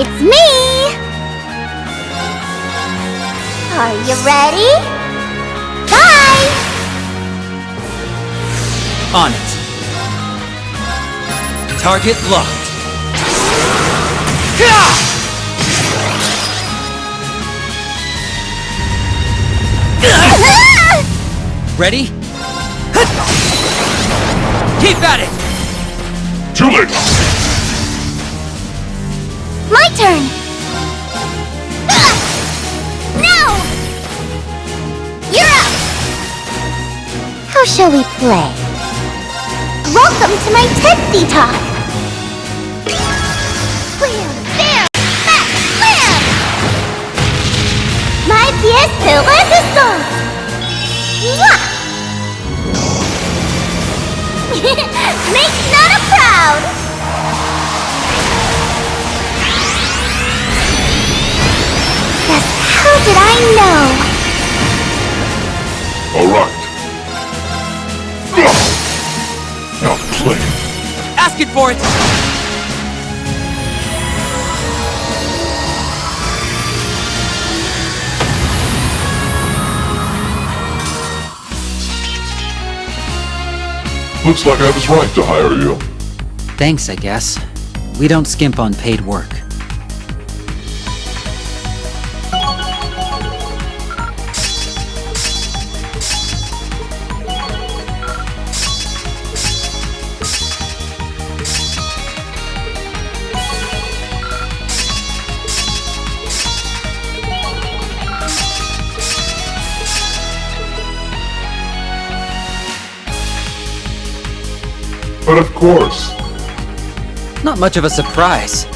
It's me! Are you ready? Bye! On it. Target locked. Ready? Keep at it! Too late! My turn! No! You're up! How shall we play? Welcome to my Tipsy Talk! Wham! Bam! Back! Slam! My pièce de résistance! Mwah! Make Nana proud! Just how did I know? Alright. Now play. Ask it for it! Looks like I was right to hire you. Thanks, I guess. We don't skimp on paid work. But of course. Not much of a surprise.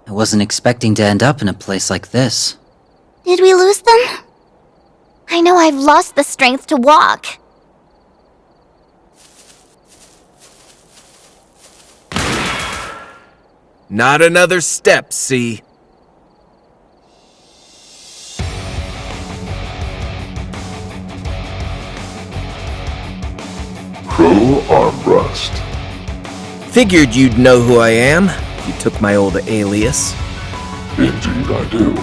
I wasn't expecting to end up in a place like this. Did we lose them? I know I've lost the strength to walk. Not another step, see? Pro armrest. Figured you'd know who I am. You took my old alias. Indeed I do.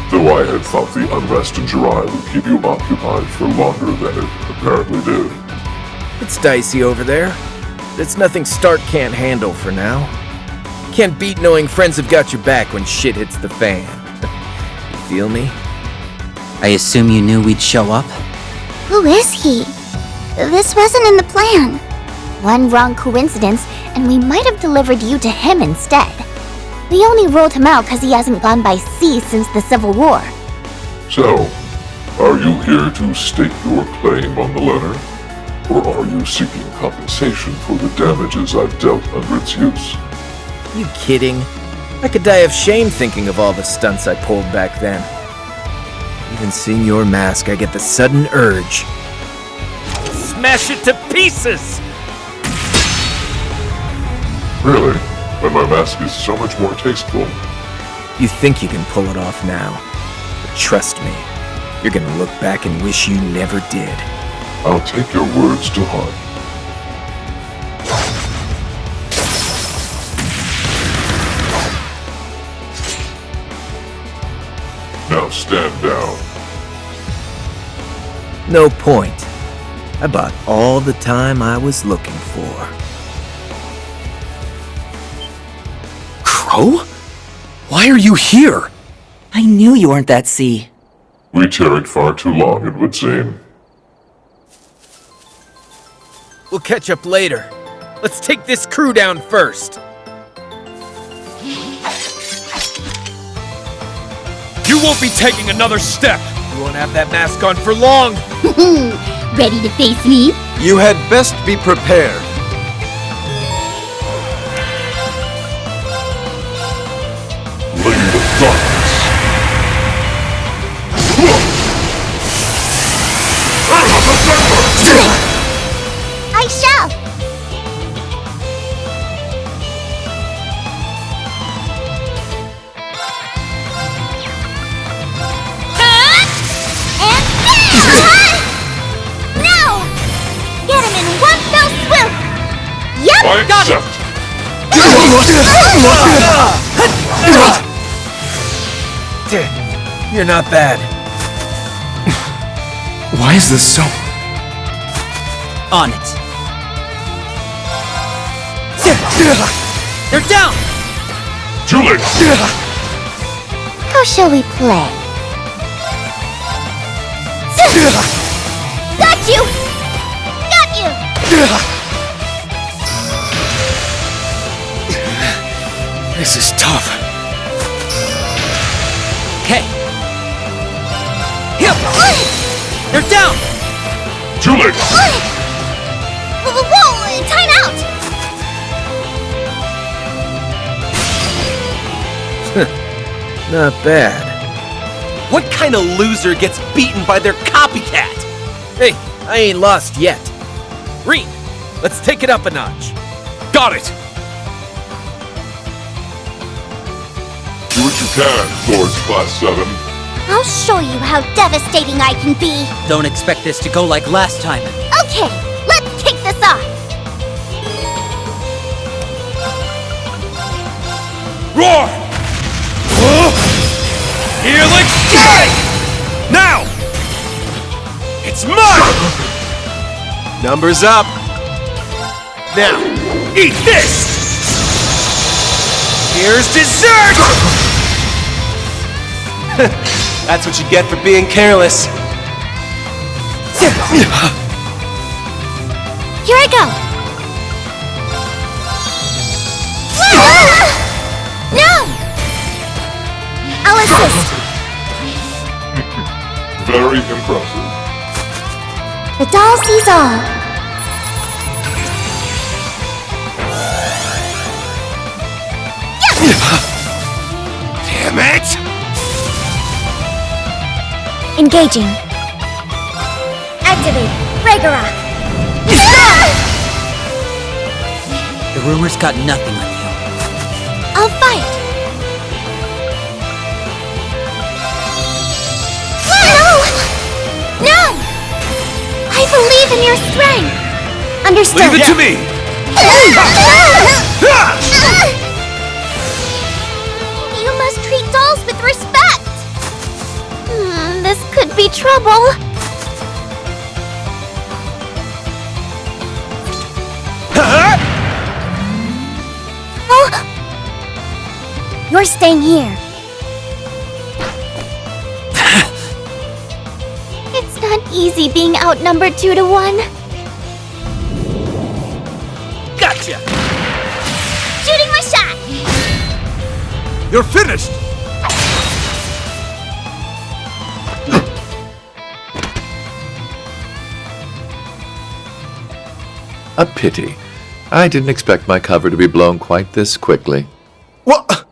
Though I had thought the unrest in Jirai would keep you occupied for longer than it apparently did. It's dicey over there. It's nothing Stark can't handle for now. Can't beat knowing friends have got your back when shit hits the fan. You feel me? I assume you knew we'd show up? Who is he? This wasn't in the plan. One wrong coincidence, and we might have delivered you to him instead. We only ruled him out because he hasn't gone by sea since the Civil War. So, are you here to stake your claim on the letter? Or are you seeking compensation for the damages I've dealt under its use? You kidding? I could die of shame thinking of all the stunts I pulled back then. Even seeing your mask, I get the sudden urge. Smash it to pieces! Really? When my mask is so much more tasteful. You think you can pull it off now. But trust me, you're gonna look back and wish you never did. I'll take your words to heart. stand down. No point. I bought all the time I was looking for. Crow? Why are you here? I knew you weren't that C. We tarried far too long, it would seem. We'll catch up later. Let's take this crew down first. You won't be taking another step! You won't have that mask on for long. Ready to face me? You had best be prepared. Blade of darkness. I shall! And bam! No! Get him in one fell swoop! Yep! I accept. You're not bad. Why is this so... On it. They're down! Too late. How shall we play? Got you! Got you! This is tough. Okay. Here! They're down! Too late. Whoa! Time out! Not bad. What kind of loser gets beaten by their copycat? Hey, I ain't lost yet. Reed, let's take it up a notch. Got it! Do what you can, Lords Class 7. I'll show you how devastating I can be. Don't expect this to go like last time. Okay, let's kick this off. Roar! Helix strike! Now! It's mine! Numbers up. Now, eat this! Here's dessert! That's what you get for being careless. Here I go. No! I'll assist. Very impressive. The doll sees all. Damn it! Engaging. Activate. Ragnarok. The rumors got nothing on you. I'll fight. No! I believe in your strength. Understood. Leave it to me! You must treat dolls with respect. This could be trouble. Oh! You're staying here. It's not easy being outnumbered 2-1. Gotcha! Shooting my shot. You're finished! A pity. I didn't expect my cover to be blown quite this quickly. What?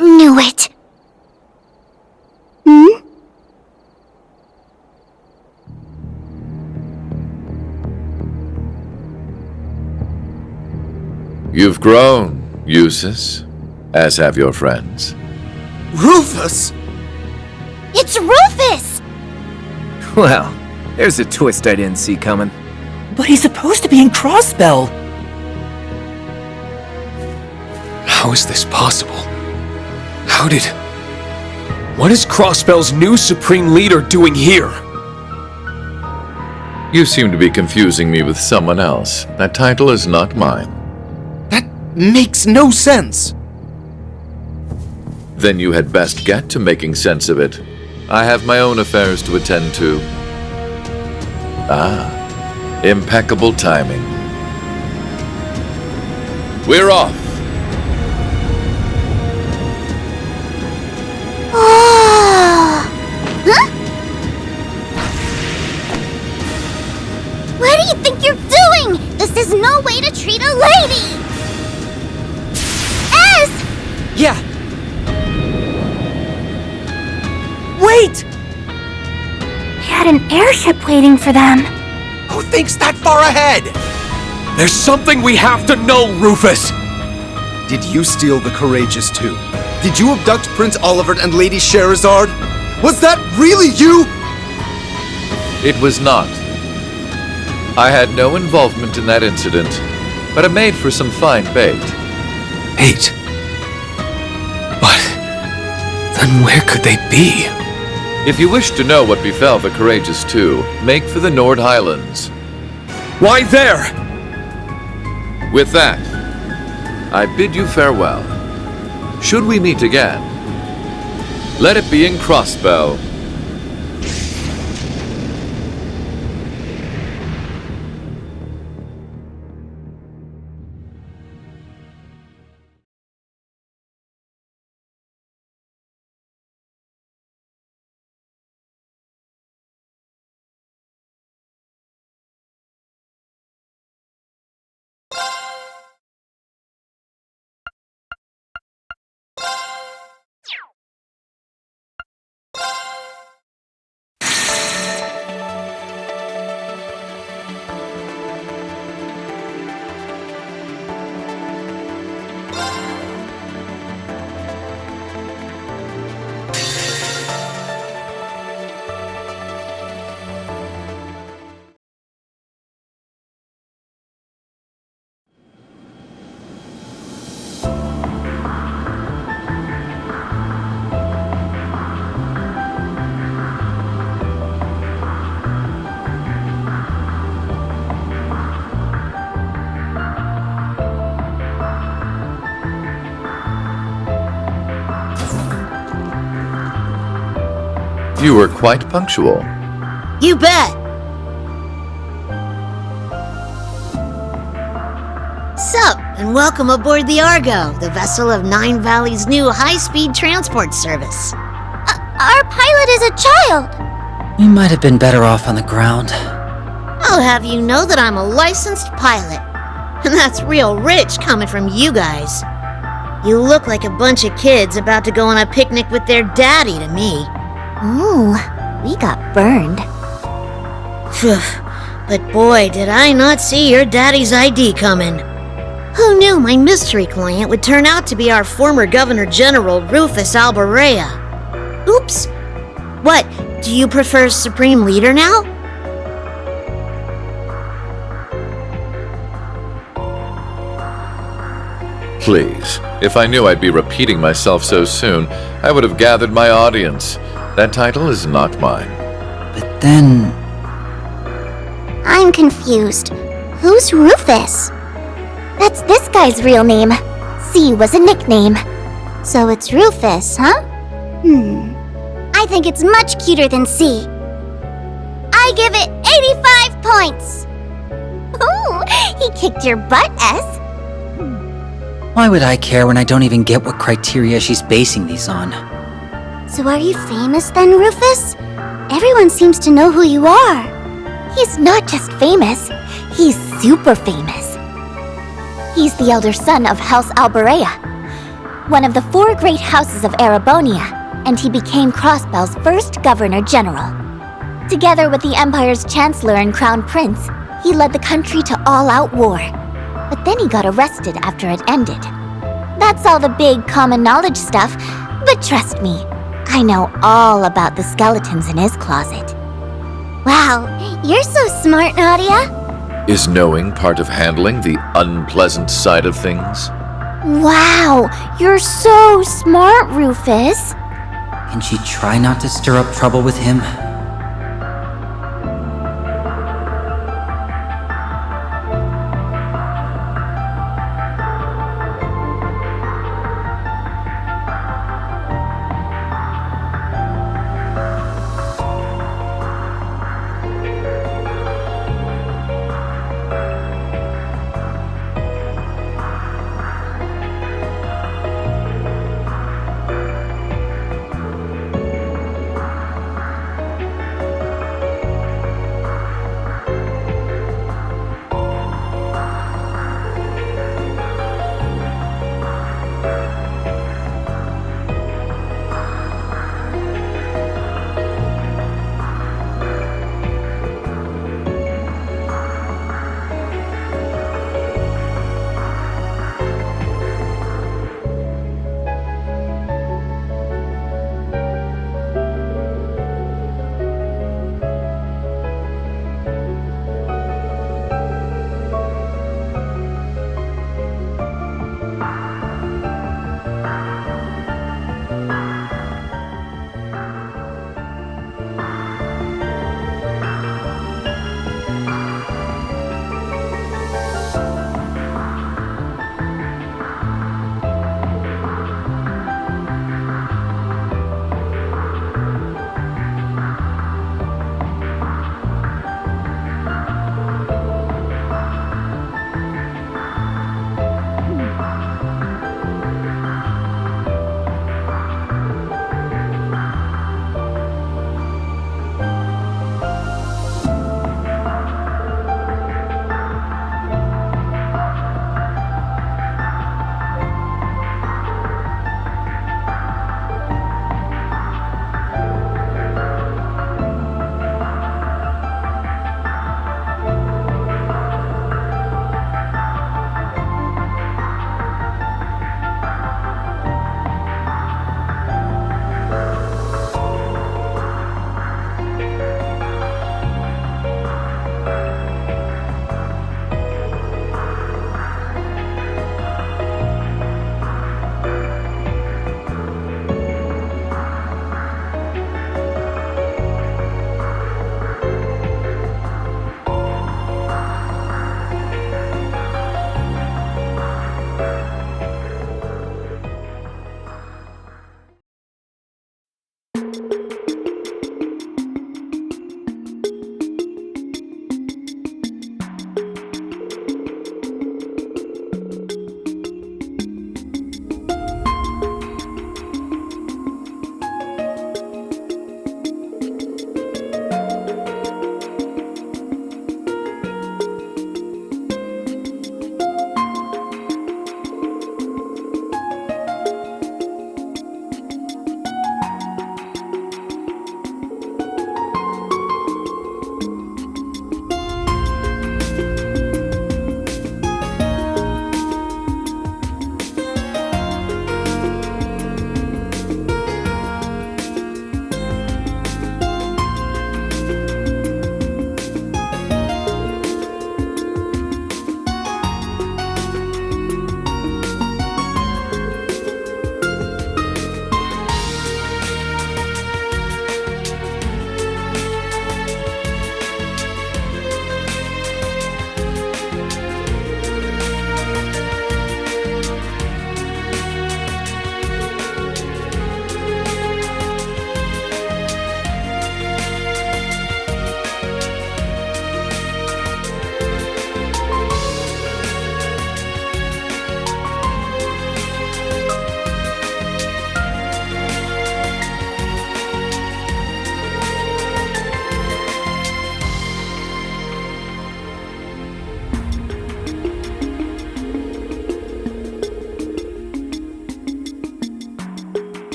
Knew it. You've grown, Eustace, as have your friends. Rufus! It's Rufus! Well, there's a twist I didn't see coming. But he's supposed to be in Crossbell. How is this possible? What is Crossbell's new Supreme Leader doing here? You seem to be confusing me with someone else. That title is not mine. That makes no sense. Then you had best get to making sense of it. I have my own affairs to attend to. Ah, impeccable timing. We're off. Huh? What do you think you're doing? This is no way to treat a lady! S! Yeah. Wait! They had an airship waiting for them. Who thinks that far ahead? There's something we have to know, Rufus! Did you steal the Courageous too? Did you abduct Prince Olivert and Lady Sherazard? Was that really you? It was not. I had no involvement in that incident, but it made for some fine bait. Bait? But then where could they be? If you wish to know what befell the Courageous Two, make for the Nord Highlands. Why there? With that, I bid you farewell. Should we meet again, let it be in Crossbell. You were quite punctual. You bet! Sup, and welcome aboard the Argo, the vessel of Nine Valley's new high-speed transport service. Our pilot is a child! We might have been better off on the ground. I'll have you know that I'm a licensed pilot. And that's real rich coming from you guys. You look like a bunch of kids about to go on a picnic with their daddy to me. Ooh, we got burned. Phew, but boy, did I not see your daddy's ID coming. Who knew my mystery client would turn out to be our former Governor General, Rufus Alberea? Oops. What, do you prefer Supreme Leader now? Please, if I knew I'd be repeating myself so soon, I would have gathered my audience. That title is not mine. But then... I'm confused. Who's Rufus? That's this guy's real name. C was a nickname. So it's Rufus, huh? I think it's much cuter than C. I give it 85 points! Ooh, he kicked your butt, S. Why would I care when I don't even get what criteria she's basing these on? So are you famous then, Rufus? Everyone seems to know who you are. He's not just famous, he's super famous. He's the elder son of House Alberea, one of the 4 great houses of Erebonia, and he became Crossbell's first Governor General. Together with the Empire's Chancellor and Crown Prince, he led the country to all-out war. But then he got arrested after it ended. That's all the big common knowledge stuff, but trust me, I know all about the skeletons in his closet. Wow, you're so smart, Nadia. Is knowing part of handling the unpleasant side of things? Wow, you're so smart, Rufus. Can she try not to stir up trouble with him?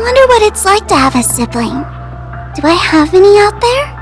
Wonder what it's like to have a sibling. Do I have any out there?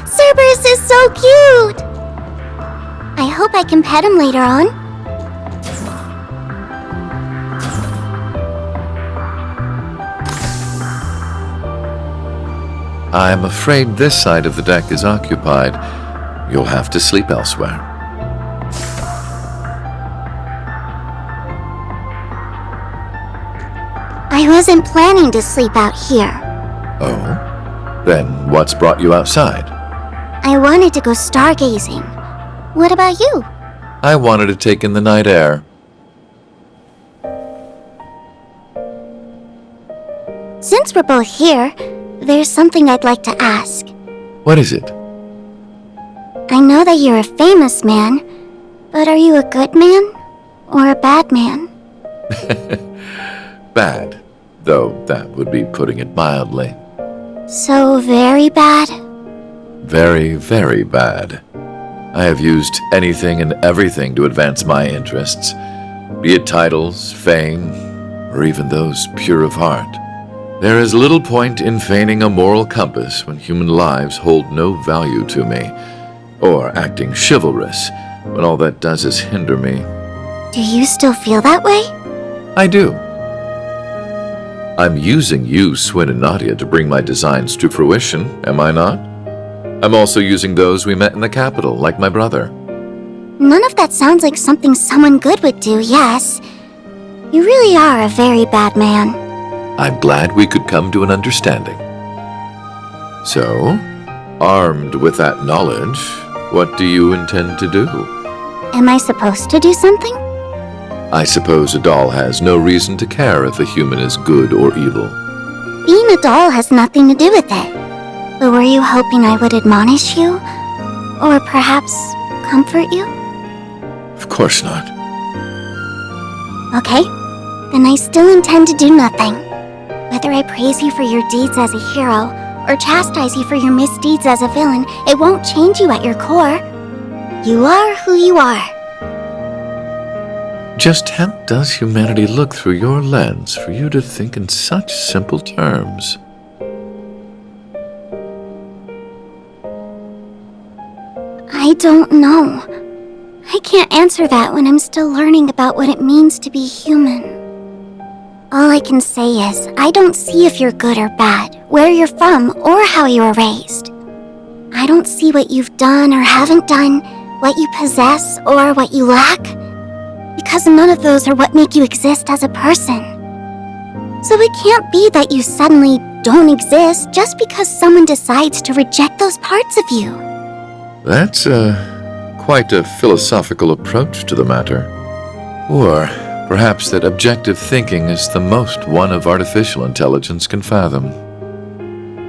Cerberus is so cute! I hope I can pet him later on. I'm afraid this side of the deck is occupied. You'll have to sleep elsewhere. I wasn't planning to sleep out here. Oh? Then what's brought you outside? I wanted to go stargazing. What about you? I wanted to take in the night air. Since we're both here, there's something I'd like to ask. What is it? I know that you're a famous man, but are you a good man or a bad man? Bad, though that would be putting it mildly. So very bad? Very, very bad. I have used anything and everything to advance my interests, be it titles, fame, or even those pure of heart. There is little point in feigning a moral compass when human lives hold no value to me, or acting chivalrous when all that does is hinder me. Do you still feel that way? I do. I'm using you, Swin and Nadia, to bring my designs to fruition, am I not? I'm also using those we met in the capital, like my brother. None of that sounds like something someone good would do, yes. You really are a very bad man. I'm glad we could come to an understanding. So, armed with that knowledge, what do you intend to do? Am I supposed to do something? I suppose a doll has no reason to care if a human is good or evil. Being a doll has nothing to do with it. But were you hoping I would admonish you? Or perhaps comfort you? Of course not. Okay, then I still intend to do nothing. Whether I praise you for your deeds as a hero, or chastise you for your misdeeds as a villain, it won't change you at your core. You are who you are. Just how does humanity look through your lens for you to think in such simple terms? I don't know. I can't answer that when I'm still learning about what it means to be human. All I can say is, I don't see if you're good or bad, where you're from, or how you were raised. I don't see what you've done or haven't done, what you possess or what you lack, because none of those are what make you exist as a person. So it can't be that you suddenly don't exist just because someone decides to reject those parts of you. That's quite a philosophical approach to the matter. Or perhaps that objective thinking is the most one of artificial intelligence can fathom.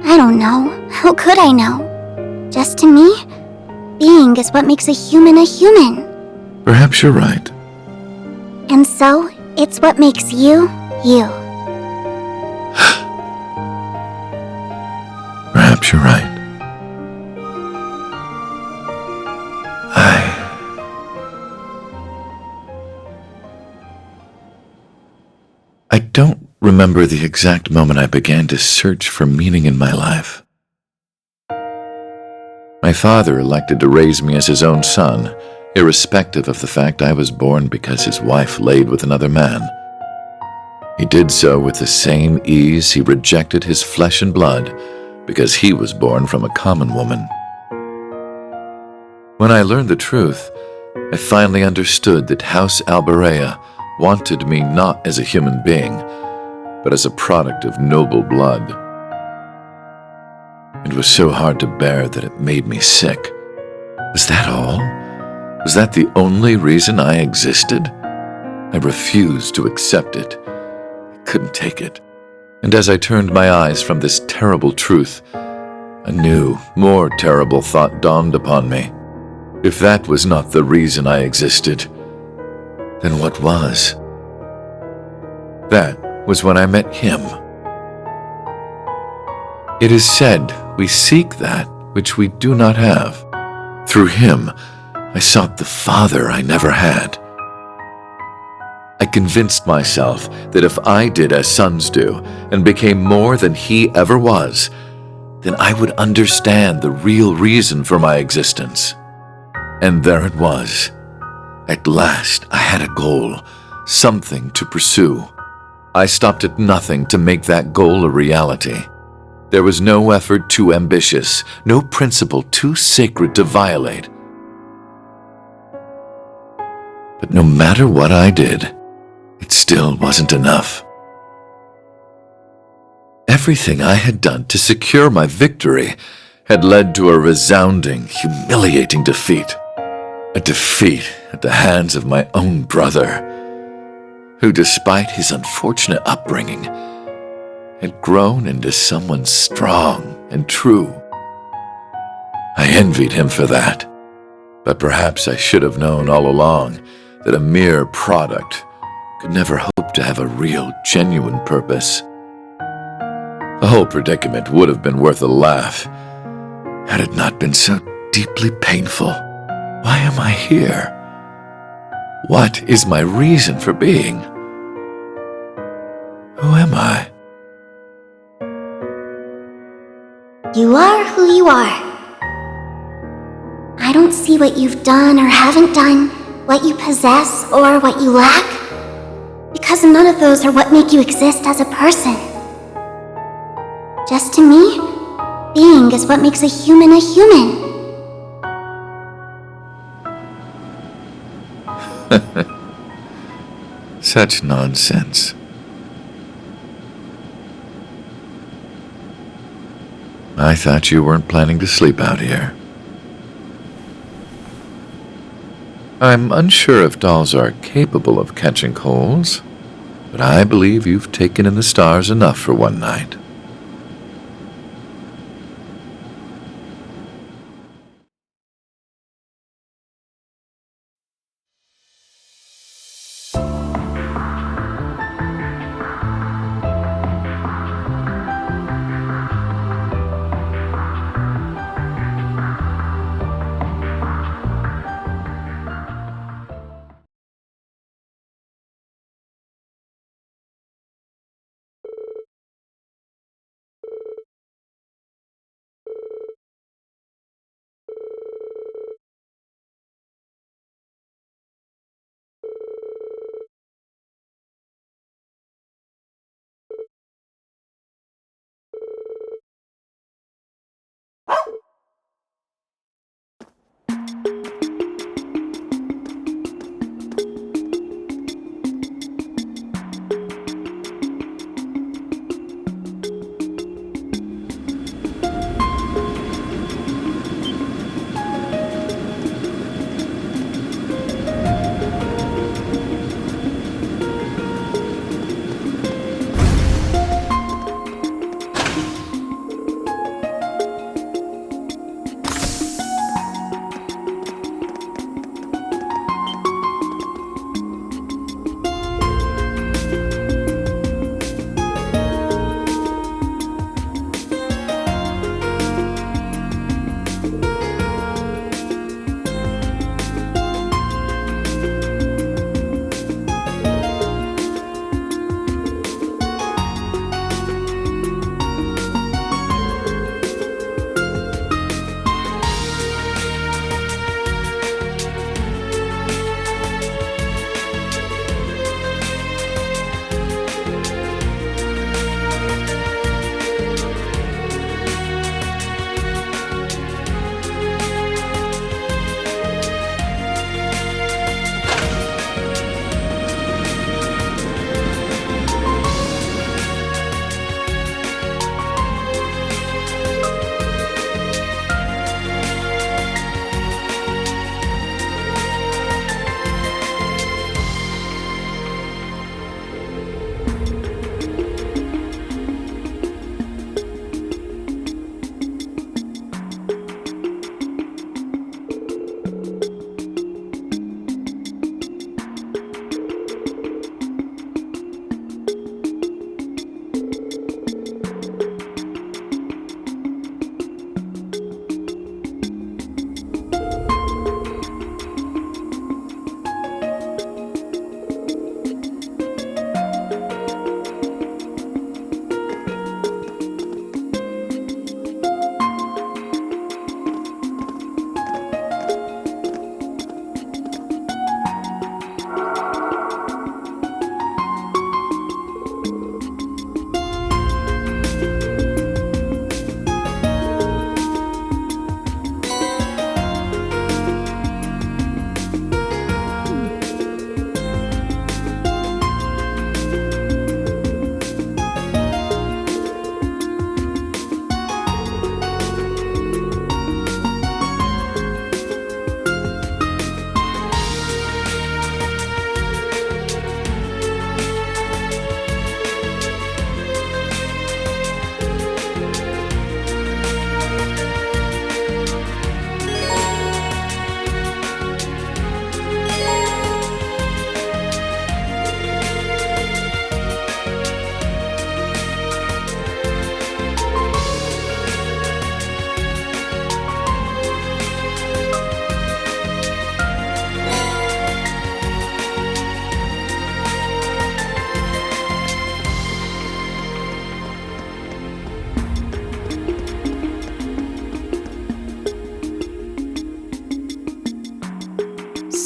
I don't know. How could I know? Just to me, being is what makes a human. Perhaps you're right. And so, it's what makes you, you. Perhaps you're right. I don't remember the exact moment I began to search for meaning in my life. My father elected to raise me as his own son, irrespective of the fact I was born because his wife laid with another man. He did so with the same ease he rejected his flesh and blood because he was born from a common woman. When I learned the truth, I finally understood that House Alberea wanted me not as a human being, but as a product of noble blood. It was so hard to bear that it made me sick. Was that all? Was that the only reason I existed? I refused to accept it. I couldn't take it. And as I turned my eyes from this terrible truth, a new, more terrible thought dawned upon me. If that was not the reason I existed, then what was? That was when I met him. It is said we seek that which we do not have. Through him, I sought the Father I never had. I convinced myself that if I did as sons do and became more than he ever was, then I would understand the real reason for my existence. And there it was. At last, I had a goal, something to pursue. I stopped at nothing to make that goal a reality. There was no effort too ambitious, no principle too sacred to violate. But no matter what I did, it still wasn't enough. Everything I had done to secure my victory had led to a resounding, humiliating defeat. A defeat at the hands of my own brother, who, despite his unfortunate upbringing, had grown into someone strong and true. I envied him for that, but perhaps I should have known all along that a mere product could never hope to have a real, genuine purpose. The whole predicament would have been worth a laugh had it not been so deeply painful. Why am I here? What is my reason for being? Who am I? You are who you are. I don't see what you've done or haven't done, what you possess, or what you lack? Because none of those are what make you exist as a person. Just to me, being is what makes a human a human. Such nonsense. I thought you weren't planning to sleep out here. I'm unsure if dolls are capable of catching colds, but I believe you've taken in the stars enough for one night.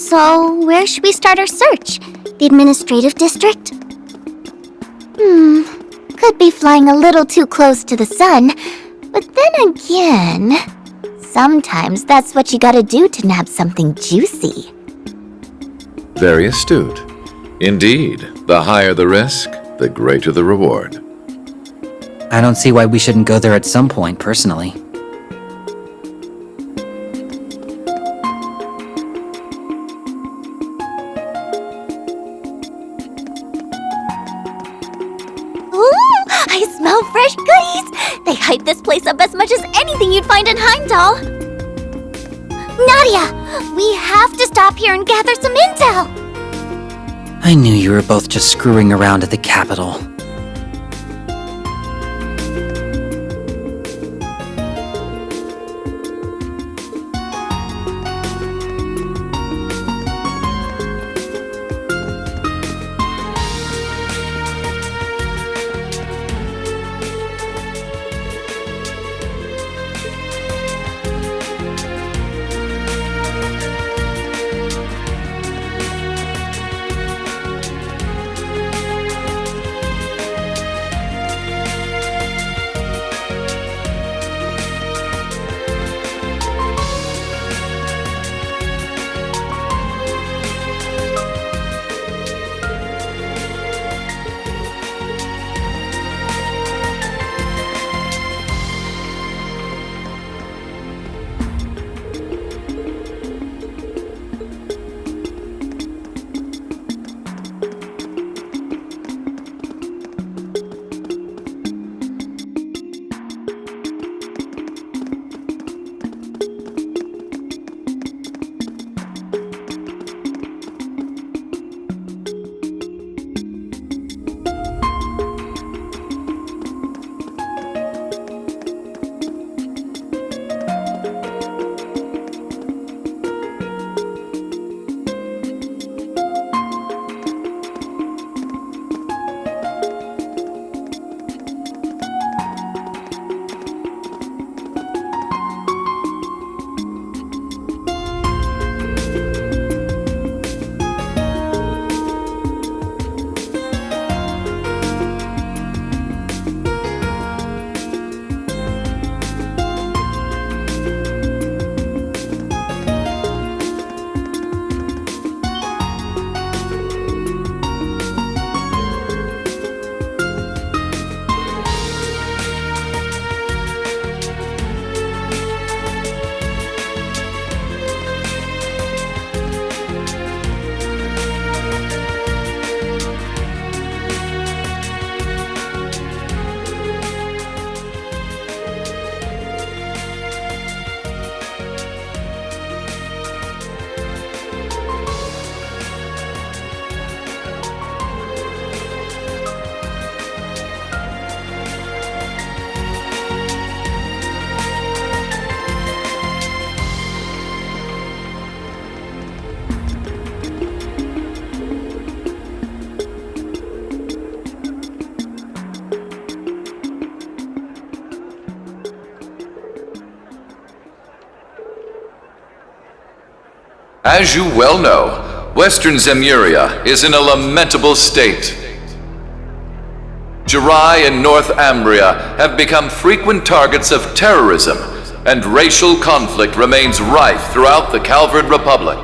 So, where should we start our search? The administrative district? Could be flying a little too close to the sun, but then again, sometimes that's what you gotta do to nab something juicy. Very astute. Indeed, the higher the risk, the greater the reward. I don't see why we shouldn't go there at some point, personally. Ooh, I smell fresh goodies! They hype this place up as much as anything you'd find in Heimdall! Nadia! We have to stop here and gather some intel! I knew you were both just screwing around at the Capitol. As you well know, Western Zemuria is in a lamentable state. Jirai and North Ambria have become frequent targets of terrorism, and racial conflict remains rife throughout the Calvard Republic.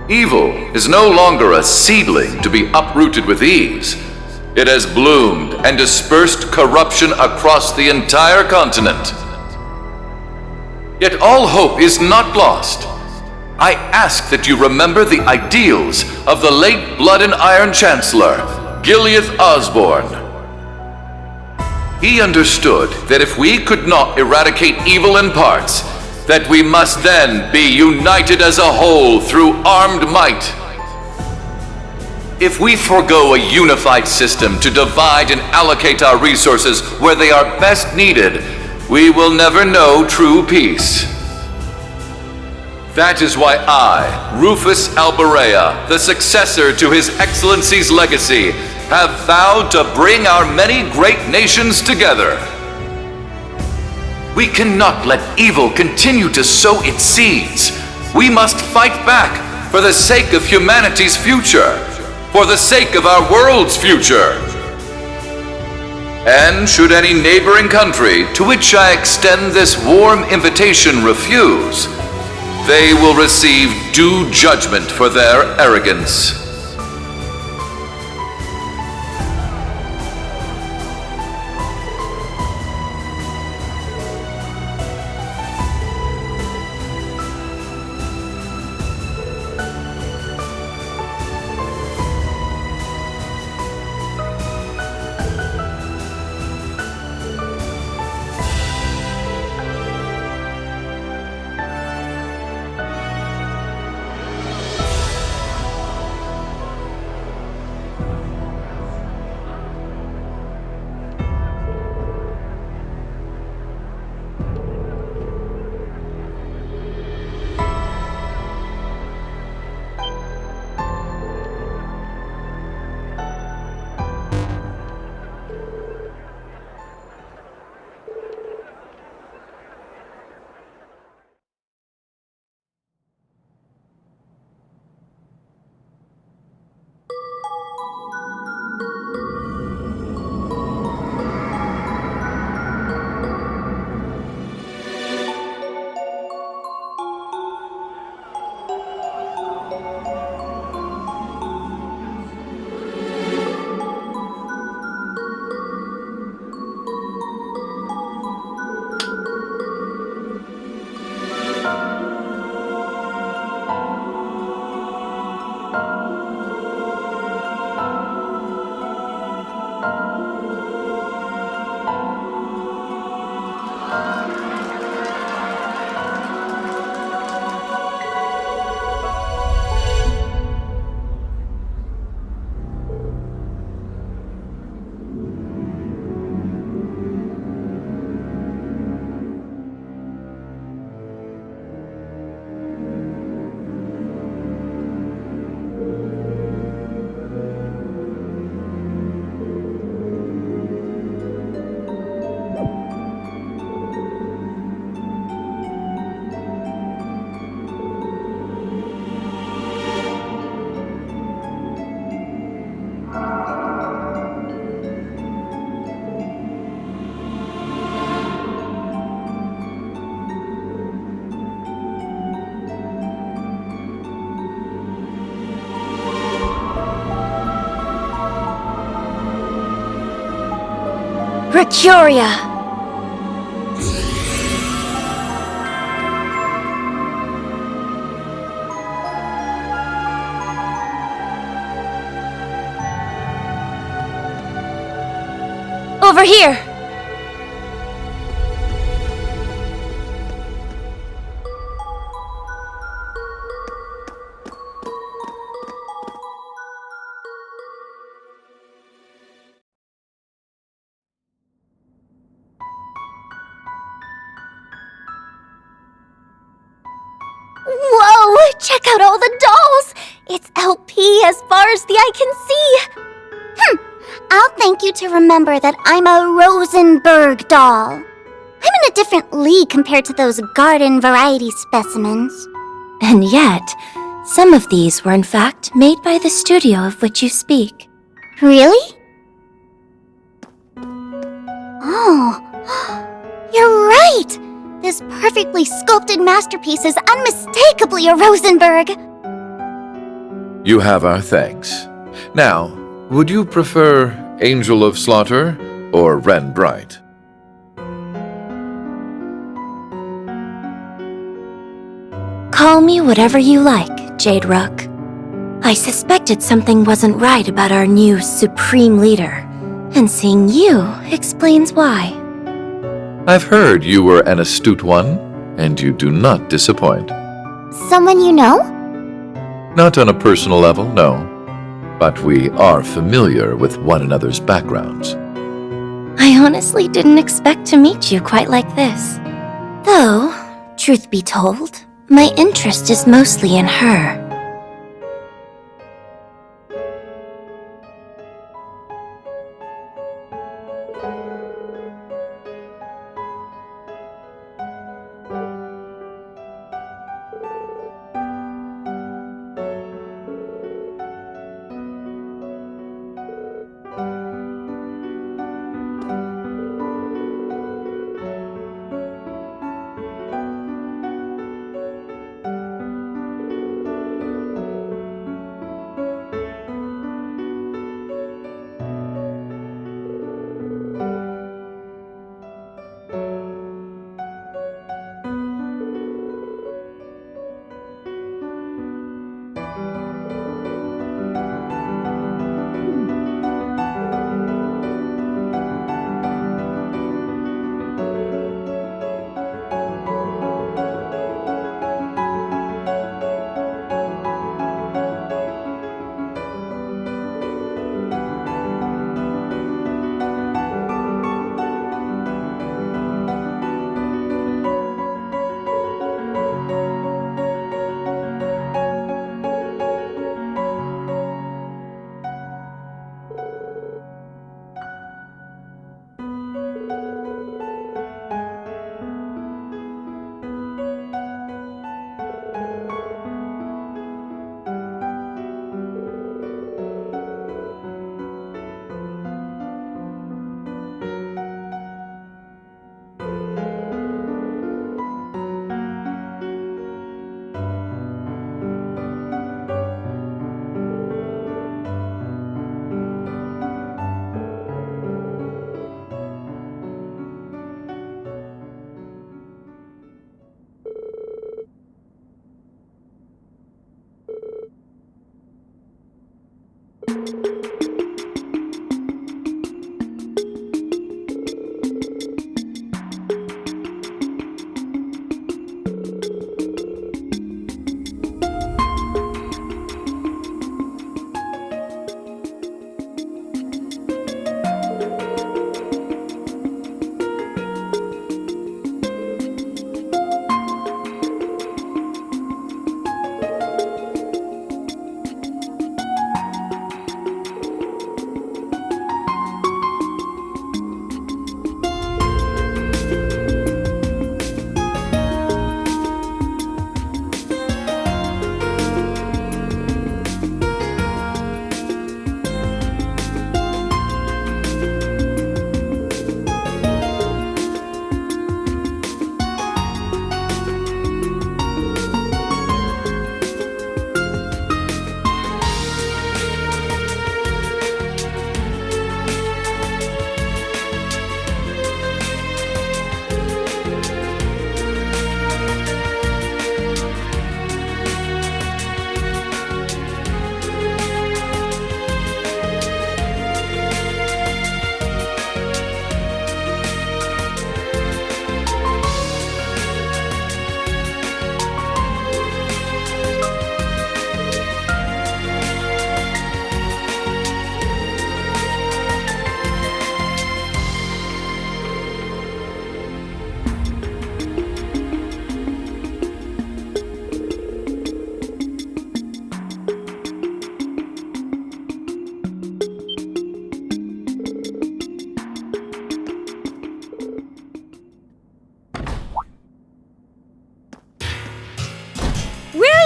Evil is no longer a seedling to be uprooted with ease. It has bloomed and dispersed corruption across the entire continent. Yet all hope is not lost. I ask that you remember the ideals of the late Blood and Iron Chancellor, Gileath Osborne. He understood that if we could not eradicate evil in parts, that we must then be united as a whole through armed might. If we forego a unified system to divide and allocate our resources where they are best needed, we will never know true peace. That is why I, Rufus Alborea, the successor to His Excellency's legacy, have vowed to bring our many great nations together. We cannot let evil continue to sow its seeds. We must fight back for the sake of humanity's future, for the sake of our world's future. And should any neighboring country to which I extend this warm invitation refuse, they will receive due judgment for their arrogance. Mercuria! Over here! Whoa! Check out all the dolls! It's LP as far as the eye can see! I'll thank you to remember that I'm a Rosenberg doll. I'm in a different league compared to those garden variety specimens. And yet, some of these were in fact made by the studio of which you speak. Really? Oh, you're right! This perfectly sculpted masterpiece is unmistakably a Rosenberg! You have our thanks. Now, would you prefer Angel of Slaughter or Wren Bright? Call me whatever you like, Jade Rook. I suspected something wasn't right about our new Supreme Leader, and seeing you explains why. I've heard you were an astute one, and you do not disappoint. Someone you know? Not on a personal level, no. But we are familiar with one another's backgrounds. I honestly didn't expect to meet you quite like this. Though, truth be told, my interest is mostly in her.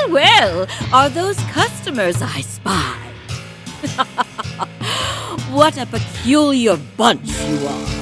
Well, are those customers I spy? What a peculiar bunch you are.